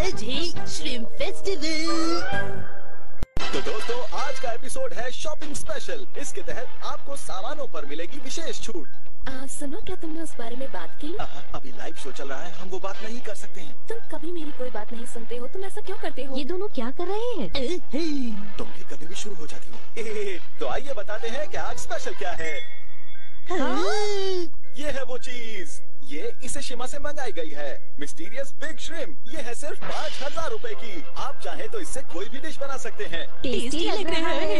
आज है shrimp festival. तो दोस्तों, आज का एपिसोड है शॉपिंग स्पेशल। इसके तहत आपको सामानों पर मिलेगी विशेष छूट। सुनो, क्या तुमने उस बारे में बात की? अभी लाइव शो चल रहा है, हम वो बात नहीं कर सकते हैं। तुम कभी मेरी कोई बात नहीं सुनते हो, तुम ऐसा क्यों करते हो? ये दोनों क्या कर रहे हैं? तुम भी कभी भी शुरू हो जाती हो। तो आइए बताते हैं कि आज स्पेशल क्या है। ये है वो चीज, ये इसे शिमा से मंगाई गई है। Mysterious big shrimp. ये है सिर्फ 5000 रुपए की। आप चाहे तो इससे कोई भी डिश बना सकते हैं। टेस्टी लग रहा है।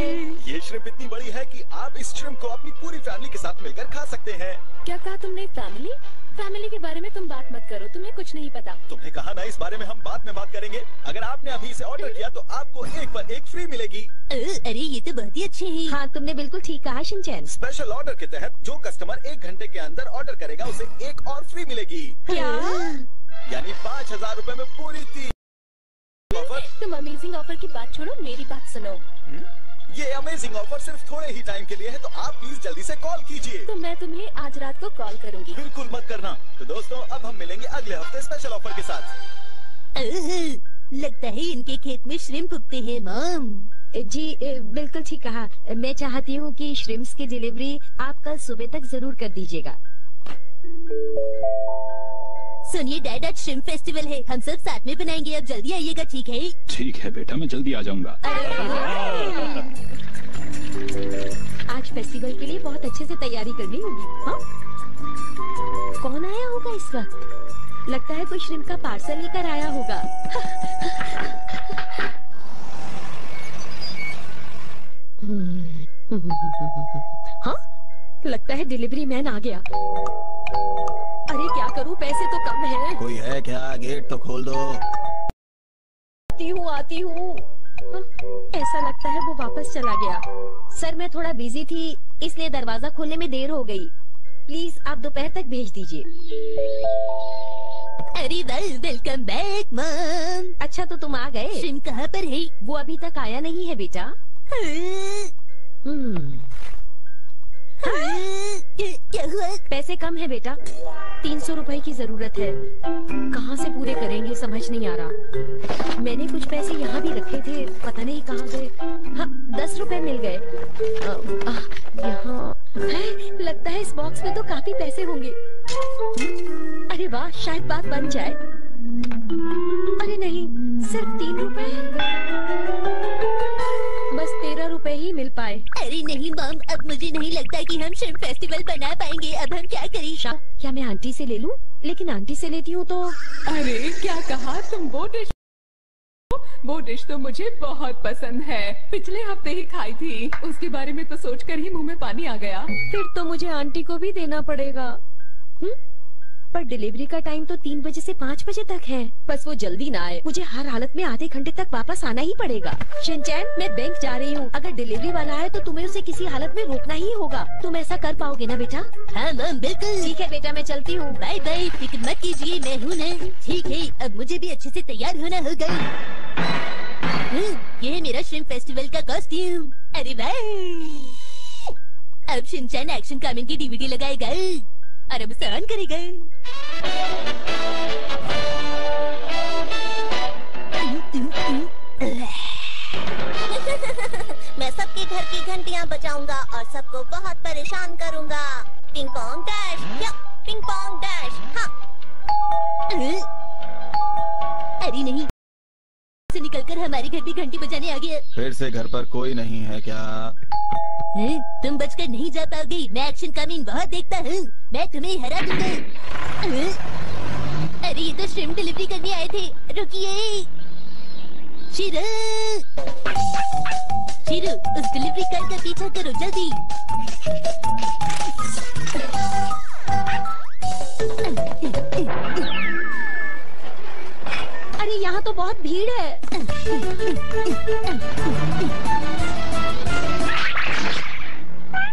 ये श्रिम्प इतनी बड़ी है कि आप इस श्रिम्प को अपनी पूरी फैमिली के साथ मिलकर खा सकते हैं। क्या कहा तुमने? फैमिली? फैमिली के बारे में तुम बात मत करो, तुम्हें कुछ नहीं पता। तुमने कहा ना, इस बारे में हम बाद में बात करेंगे। अगर आपने अभी इसे ऑर्डर किया तो आपको एक पर एक फ्री मिलेगी। अरे ये तो बहुत ही अच्छे हैं। हाँ, तुमने बिल्कुल ठीक कहा शिनचैन। स्पेशल ऑर्डर के तहत जो कस्टमर 1 घंटे के अंदर ऑर्डर करेगा उसे एक और फ्री मिलेगी। क्या? यानी 5000 रुपए में पूरी 3 ऑफर। तुम अमेजिंग ऑफर की बात छोड़ो, मेरी बात सुनो। ये अमेजिंग ऑफर सिर्फ थोड़े ही टाइम के लिए है, तो आप प्लीज जल्दी से कॉल कीजिए। तो मैं तुम्हें आज रात को कॉल करूंगी। बिल्कुल मत करना। तो दोस्तों, अब हम मिलेंगे अगले हफ्ते स्पेशल ऑफर के साथ। लगता है इनके खेत में श्रिम्प उगते हैं मॉम। जी बिल्कुल ठीक कहा। मैं चाहती हूँ कि श्रिम्प्स की डिलीवरी आप कल सुबह तक जरूर कर दीजिएगा। सुनिए डैड, आज श्रिम्प फेस्टिवल है, हम सब साथ में बनाएंगे। अब जल्दी आइएगा, ठीक है? ठीक है बेटा, मैं जल्दी आ जाऊंगा। आज फेस्टिवल के लिए बहुत अच्छे से तैयारी करनी होगी। हाँ? कौन आया होगा इस वक्त? लगता है कोई श्रिम्प का पार्सल लेकर आया होगा। हाँ? लगता है डिलीवरी मैन आ गया। अरे क्या करूं, पैसे तो कम है। कोई है क्या? गेट तो खोल दो। आती हूँ। ऐसा लगता है वो वापस चला गया। सर, मैं थोड़ा बिजी थी, इसलिए दरवाजा खोलने में देर हो गई। प्लीज आप दोपहर तक भेज दीजिए। अरे वेलकम बैक मॉम। अच्छा, तो तुम आ गए। श्रिम्प कहाँ पर है? वो अभी तक आया नहीं है बेटा। क्या हुआ? पैसे कम है बेटा, 300 रुपए की जरूरत है। कहाँ से पूरे करेंगे समझ नहीं आ रहा। मैंने कुछ पैसे यहाँ भी रखे थे, पता नहीं कहाँ गए। हाँ, 10 रुपए मिल गए। यहाँ लगता है इस बॉक्स में तो काफी पैसे होंगे। अरे वाह, शायद बात बन जाए। अरे नहीं, सिर्फ 3 रुपए। बस 13 रुपए ही मिल पाए। अरे नहीं मॉम, अब मुझे नहीं लगता कि हम श्रिम्प फेस्टिवल बना पाएंगे। अब हम क्या करें? क्या मैं आंटी से ले लूं? लेकिन आंटी से लेती हूँ तो। अरे क्या कहा तुम? वो डिश तो मुझे बहुत पसंद है, पिछले हफ्ते ही खाई थी। उसके बारे में तो सोचकर ही मुंह में पानी आ गया। फिर तो मुझे आंटी को भी देना पड़ेगा। पर डिलीवरी का टाइम तो 3 बजे से 5 बजे तक है। बस वो जल्दी ना आए, मुझे हर हालत में आधे घंटे तक वापस आना ही पड़ेगा। शिनचैन, मैं बैंक जा रही हूँ। अगर डिलीवरी वाला आए तो तुम्हें उसे किसी हालत में रोकना ही होगा। तुम ऐसा कर पाओगे ना बेटा? हाँ मॉम, बिल्कुल। ठीक है बेटा, मैं चलती हूँ। बाय बाय, फिक्र मत कीजिए, मैं हूँ ना। ठीक है, अब मुझे भी अच्छे से तैयार होना होगा। ये है मेरा श्रिम्प फेस्टिवल का कॉस्ट्यूम। अरे वाह! अब शिनचैन एक्शन कमेंट की डीवीडी लगाएगा और अब सहन करेगा। मैं सबके घर की घंटियां बजाऊंगा और सबको बहुत परेशान करूंगा। पिंग पोंग डैश, या पिंग पोंग डैश। हाँ। अरे नहीं, से निकलकर हमारे घर भी घंटी बजाने आ गया। फिर से घर पर कोई नहीं है क्या? तुम बचकर नहीं जा पाओगे। मैं एक्शन कमिंग बहुत देखता हूँ, मैं तुम्हें हरा दूंगा। अरे ये तो श्रिम्प डिलीवरी करने आए थे। रुकिए शिरू, उस डिलीवरी कार का पीछा करो जल्दी। अरे यहाँ तो बहुत भीड़ है।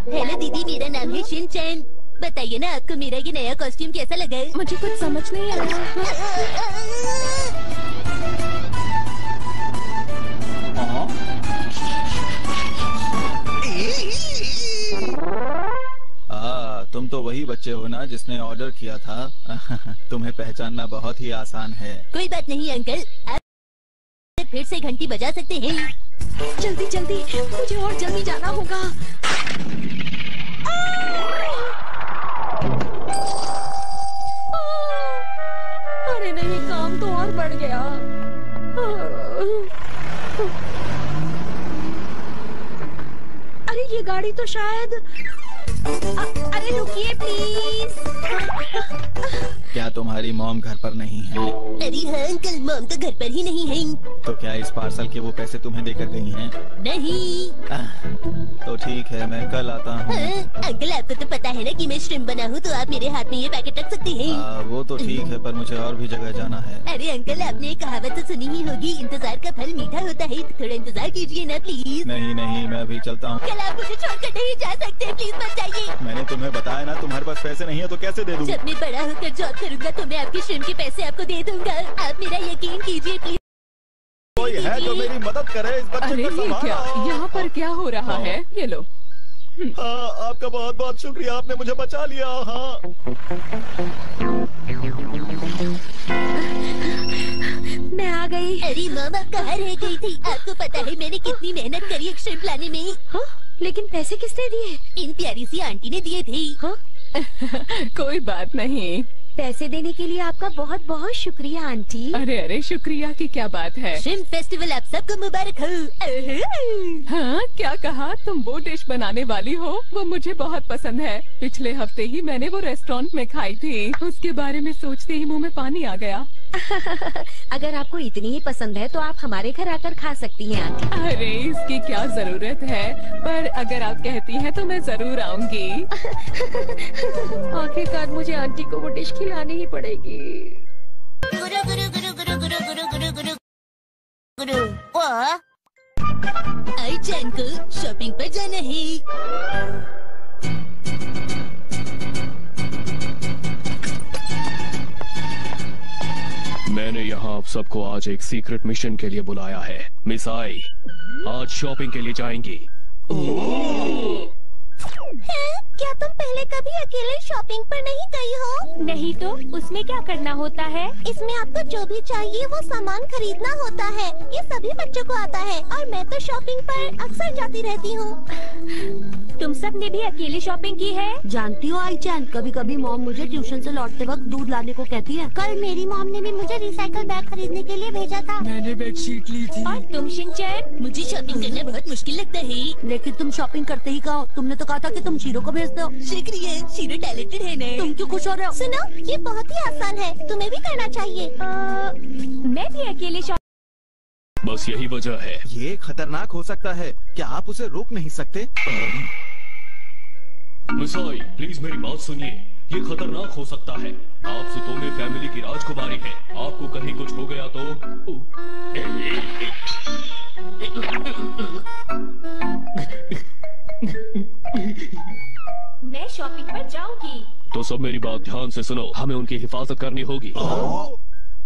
हेलो दीदी, मेरा नाम है शिनचैन। बताइए ना, आपको मेरा ये नया कॉस्ट्यूम कैसा लगा? मुझे कुछ समझ नहीं आ रहा। तुम तो वही बच्चे हो ना जिसने ऑर्डर किया था। तुम्हें पहचानना बहुत ही आसान है। कोई बात नहीं अंकल। फिर से घंटी बजा सकते हैं। जल्दी जल्दी, मुझे और जल्दी जाना होगा। अरे नहीं, काम तो और बढ़ गया। अरे ये गाड़ी तो शायद अरे रुकिए प्लीज। क्या तुम्हारी मॉम घर पर नहीं है? अरे हाँ अंकल, मॉम तो घर पर ही नहीं है। तो क्या इस पार्सल के वो पैसे तुम्हें देकर गई हैं? नहीं। तो ठीक है, मैं कल आता हूँ। अंकल आपको तो पता है ना कि मैं श्रिम्प बना हूँ, तो आप मेरे हाथ में ये पैकेट रख सकते हैं। वो तो ठीक है, पर मुझे और भी जगह जाना है। अरे अंकल, आपने एक कहावत तो सुनी ही होगी, इंतजार का फल मीठा होता है, तो थोड़ा इंतजार कीजिए ना प्लीज। नहीं नहीं, मैं अभी चलता हूँ। कल आप मुझे छोड़कर नहीं जा सकते, प्लीज मत जाइए। मैंने तुम्हें बताया ना, तुम्हारे पास पैसे नहीं है तो कैसे दे दूँ? जब मैं बड़ा होकर जॉब करूँगा तो मैं आपके श्रिम्प के पैसे आपको दे दूंगा। आप मेरा यकीन कीजिए प्लीज। कोई है जो मेरी मदद करे? इस बच्चे अरे को ये क्या, संभालो। यहाँ पर क्या हो रहा है? ये लो। हाँ, आपका बहुत बहुत शुक्रिया, आपने मुझे बचा लिया। हाँ, मैं आ गई। अरे मॉम, आप कहाँ रह गई थी? आपको पता है मैंने कितनी मेहनत करी एक श्रिम्प लाने में। हाँ? लेकिन पैसे किसने दिए? इन प्यारी सी आंटी ने दिए थे। हाँ? कोई बात नहीं। पैसे देने के लिए आपका बहुत बहुत शुक्रिया आंटी। अरे अरे, शुक्रिया की क्या बात है। श्रिम्प फेस्टिवल आप सबको मुबारक हो। हाँ, क्या कहा? तुम वो डिश बनाने वाली हो? वो मुझे बहुत पसंद है। पिछले हफ्ते ही मैंने वो रेस्टोरेंट में खाई थी। उसके बारे में सोचते ही मुंह में पानी आ गया। अगर आपको इतनी ही पसंद है तो आप हमारे घर आकर खा सकती हैं आंटी। अरे इसकी क्या जरूरत है, पर अगर आप कहती हैं तो मैं जरूर आऊंगी। आखिरकार मुझे आंटी को वो डिश खिलानी ही पड़ेगी। गुरु गुरु गुरु गुरु गुरु गुरु गुरु गुरु गुरु वाह, आई चैन को शॉपिंग पर जाना है। मैंने यहाँ आप सबको आज एक सीक्रेट मिशन के लिए बुलाया है। मिस आई आज शॉपिंग के लिए जाएंगी। क्या तुम पहले कभी अकेले शॉपिंग पर नहीं गई हो? नहीं तो उसमें क्या करना होता है? इसमें आपको जो भी चाहिए वो सामान खरीदना होता है। ये सभी बच्चों को आता है और मैं तो शॉपिंग पर अक्सर जाती रहती हूँ। तुम सब ने भी अकेले शॉपिंग की है? जानती हो आई चैन, कभी कभी मॉम मुझे ट्यूशन से लौटते वक्त दूध लाने को कहती है। कल मेरी मॉम ने भी मुझे रिसाइकल बैग खरीदने के लिए भेजा था। मैंने बेडशीट ली थी। और तुम शिनचैन? मुझे शॉपिंग करना बहुत मुश्किल लगता है। लेकिन तुम शॉपिंग करते ही कहो। तुमने तो कहा था कि तुम शीरो को भेजते हो। शुक्रिया, शीरो टैलेंटेड है ना। तुम क्यों खुश हो रहे हो? सुनो, ये बहुत ही आसान है, तुम्हें भी करना चाहिए। मैं भी अकेले बस यही वजह है। ये खतरनाक हो सकता है, क्या आप उसे रोक नहीं सकते? मिस आई प्लीज मेरी बात सुनिए। ये खतरनाक हो सकता है। आप सुतोमे फैमिली की राजकुमारी है। आपको कहीं कुछ हो गया तो मैं शॉपिंग पर जाऊंगी। तो सब मेरी बात ध्यान से सुनो, हमें उनकी हिफाजत करनी होगी।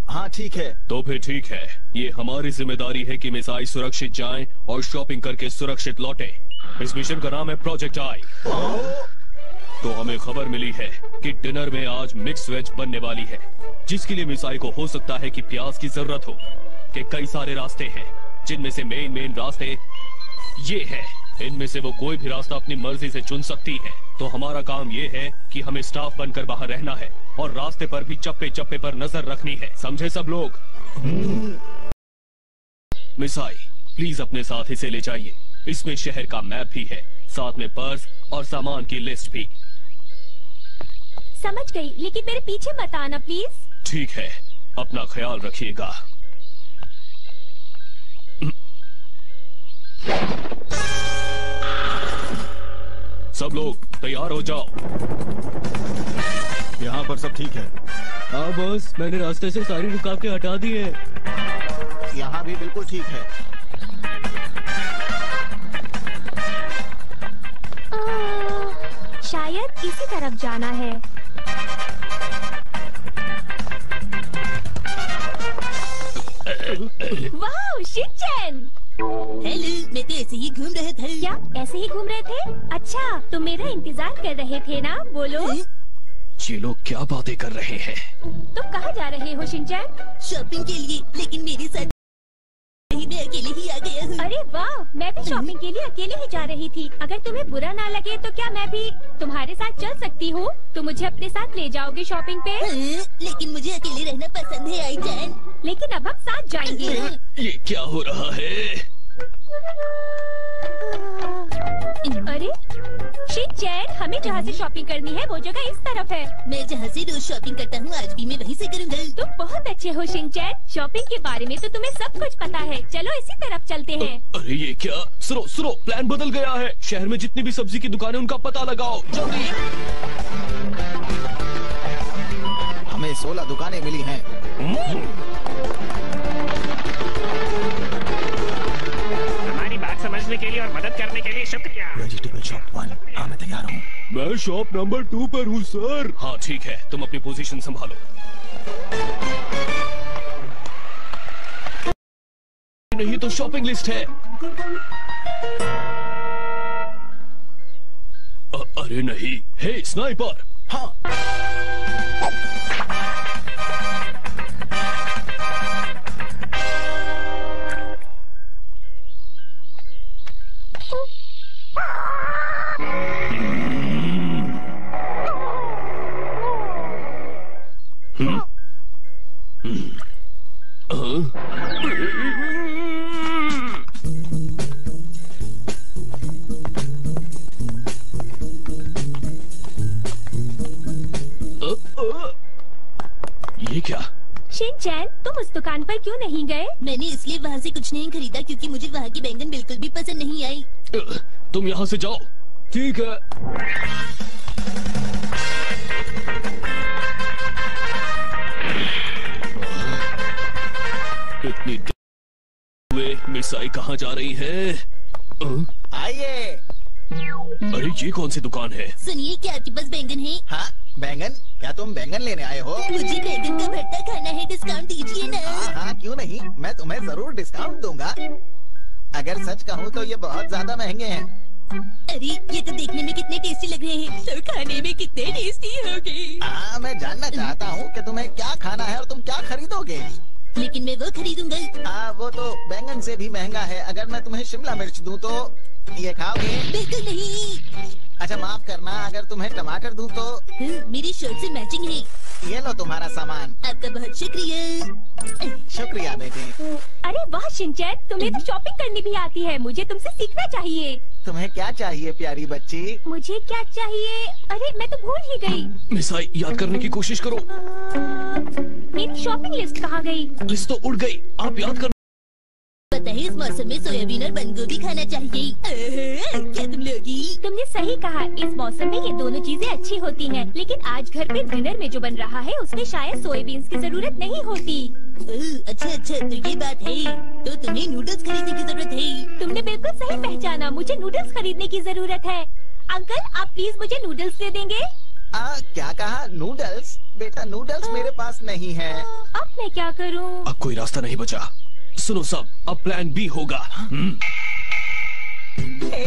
हाँ ठीक है। तो फिर ठीक है, ये हमारी जिम्मेदारी है कि मिस आई सुरक्षित जाएं और शॉपिंग करके सुरक्षित लौटें। इस मिशन का नाम है प्रोजेक्ट आई। तो हमें खबर मिली है कि डिनर में आज मिक्स वेज बनने वाली है, जिसके लिए मिस आई को हो सकता है कि प्याज की जरूरत हो। कि कई सारे रास्ते हैं, जिनमें से मेन रास्ते ये है। इनमें से वो कोई भी रास्ता अपनी मर्जी से चुन सकती है। तो हमारा काम ये है कि हमें स्टाफ बनकर बाहर रहना है और रास्ते पर भी चप्पे चप्पे पर नजर रखनी है। समझे सब लोग? मिस आई प्लीज अपने साथ इसे ले जाइए। इसमें शहर का मैप भी है, साथ में पर्स और सामान की लिस्ट भी। समझ गई, लेकिन मेरे पीछे मत आना प्लीज। ठीक है, अपना ख्याल रखिएगा। सब लोग तैयार हो जाओ। यहाँ पर सब ठीक है। हाँ बॉस, मैंने रास्ते से सारी रुकावटें हटा दी है। यहाँ भी बिल्कुल ठीक है। शायद इसी तरफ जाना है। वाह शिनचैन! हेलो, मैं तो ऐसे ही घूम रहा था। क्या ऐसे ही घूम रहे थे? अच्छा, तुम मेरा इंतजार कर रहे थे ना? बोलो। ये लोग क्या बातें कर रहे हैं? तुम कहाँ जा रहे हो शिनचैन? शॉपिंग के लिए, लेकिन मेरे साथ नहीं अकेले ही जा रही थी। अगर तुम्हें बुरा ना लगे तो क्या मैं भी तुम्हारे साथ चल सकती हूँ? तुम मुझे अपने साथ ले जाओगे शॉपिंग पे? लेकिन मुझे अकेले रहना पसंद है आई चैन। लेकिन अब हम साथ जाएंगे। ये क्या हो रहा है? अरे शिनचैन, हमें जहाँ से शॉपिंग करनी है वो जगह इस तरफ है। मैं जहाँ से रोज शॉपिंग करता हूँ आज भी मैं वहीं से करूँगा। तुम बहुत अच्छे हो शिनचैन, शॉपिंग के बारे में तो तुम्हें सब कुछ पता है। चलो इसी तरफ चलते हैं। अरे ये क्या? सुनो, प्लान बदल गया है। शहर में जितनी भी सब्जी की दुकानें उनका पता लगाओ जल्दी। हमें 16 दुकानें मिली हैं। हमारी बात समझने के लिए और मदद करने के लिए शुक्रिया। वेजिटेबल शॉप 1, हाँ मैं तैयार हूँ। मैं शॉप नंबर 2 पर हूँ सर। हाँ ठीक है, तुम अपनी पोजीशन संभालो। नहीं तो शॉपिंग लिस्ट है। अरे नहीं, हे स्नाइपर। हाँ ये क्या? शिनचैन, तुम उस दुकान पर क्यों नहीं गए? मैंने इसलिए वहाँ से कुछ नहीं खरीदा क्योंकि मुझे वहाँ की बैंगन बिल्कुल भी पसंद नहीं आई। तुम यहाँ से जाओ। ठीक है। इतनी देर हुए, मिसाई कहाँ जा रही है? आइए। अरे ये कौन सी दुकान है? सुनिए, क्या आपके पास बैंगन है? हाँ बैंगन, क्या तुम बैंगन लेने आए हो? मुझे बैंगन का भरता खाना है, डिस्काउंट दीजिए ना। हाँ क्यों नहीं, मैं तुम्हें जरूर डिस्काउंट दूंगा। अगर सच कहूँ तो ये बहुत ज्यादा महंगे हैं। अरे ये तो देखने में कितने टेस्टी लग रहे हैं, तो खाने में कितने टेस्टी होंगे। हाँ मैं जानना चाहता हूँ कि तुम्हें क्या खाना है और तुम क्या खरीदोगे। लेकिन मैं वो खरीदूंगा। हाँ वो तो बैंगन से भी महंगा है। अगर मैं तुम्हें शिमला मिर्च दूँ तो ये खाओगे? बिल्कुल नहीं। अच्छा माफ करना, अगर तुम्हें टमाटर दूँ तो? मेरी शर्ट से मैचिंग है। ये लो तुम्हारा सामान। आपका बहुत शुक्रिया। शुक्रिया बेटे। अरे वाह शिनचैन, तुम्हें तो शॉपिंग करनी भी आती है। मुझे तुमसे सीखना चाहिए। तुम्हें क्या चाहिए प्यारी बच्ची? मुझे क्या चाहिए? अरे मैं तो भूल ही गई। मिसाई, याद करने की कोशिश करो। मेरी शॉपिंग लिस्ट कहाँ गई? लिस्ट तो उड़ गई, आप याद कर। पता है इस मौसम में सोयाबीन और बंद गोभी खाना चाहिए। क्या तुम लोगी? तुमने सही कहा, इस मौसम में ये दोनों चीजें अच्छी होती हैं। लेकिन आज घर पे डिनर में जो बन रहा है उसमें शायद सोयाबीन की जरूरत नहीं होती। अच्छा तो ये बात है। तो तुम्हें नूडल्स खरीदने की जरूरत है। तुमने बिल्कुल सही पहचाना, मुझे नूडल्स खरीदने की जरूरत है। अंकल, आप प्लीज मुझे नूडल्स दे देंगे? क्या कहा? नूडल्स? बेटा नूडल्स मेरे पास नहीं है। अब मैं क्या करूं? अब कोई रास्ता नहीं बचा। सुनो सब, अब प्लान बी होगा।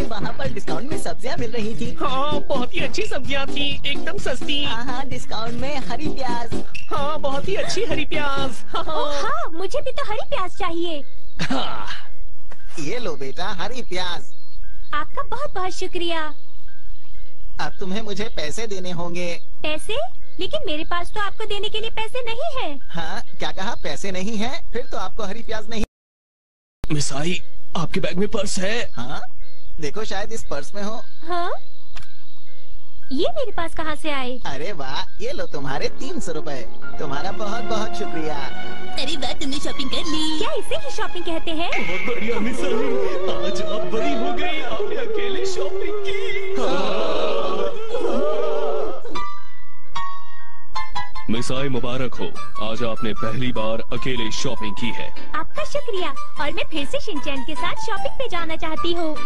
वहाँ पर डिस्काउंट में सब्जियाँ मिल रही थी। हाँ बहुत ही अच्छी सब्जियाँ थी, एकदम सस्ती। हाँ डिस्काउंट में हरी प्याज। हाँ बहुत ही अच्छी हरी प्याज। हाँ मुझे भी तो हरी प्याज चाहिए। हाँ। ये लो बेटा हरी प्याज। आपका बहुत बहुत शुक्रिया। अब तुम्हें मुझे पैसे देने होंगे। पैसे? लेकिन मेरे पास तो आपको देने के लिए पैसे नहीं है। हाँ क्या कहा? पैसे नहीं है? फिर तो आपको हरी प्याज नहीं। मिसाई, आपके बैग में पर्स है। हाँ देखो शायद इस पर्स में हो। हाँ ये मेरे पास कहाँ से आए? अरे वाह, ये लो तुम्हारे 300 रुपए। तुम्हारा बहुत बहुत शुक्रिया। अरे वाह, तुमने शॉपिंग कर ली। क्या इसे ही शॉपिंग कहते हैं? बहुत बढ़िया मिसाई, आज आप बड़ी हो गई, आपने अकेले शॉपिंग की। मिसाई मुबारक हो, आज आपने पहली बार अकेले शॉपिंग की है। आपका शुक्रिया, और मैं फिर से शिनचैन के साथ शॉपिंग पे जाना चाहती हूँ।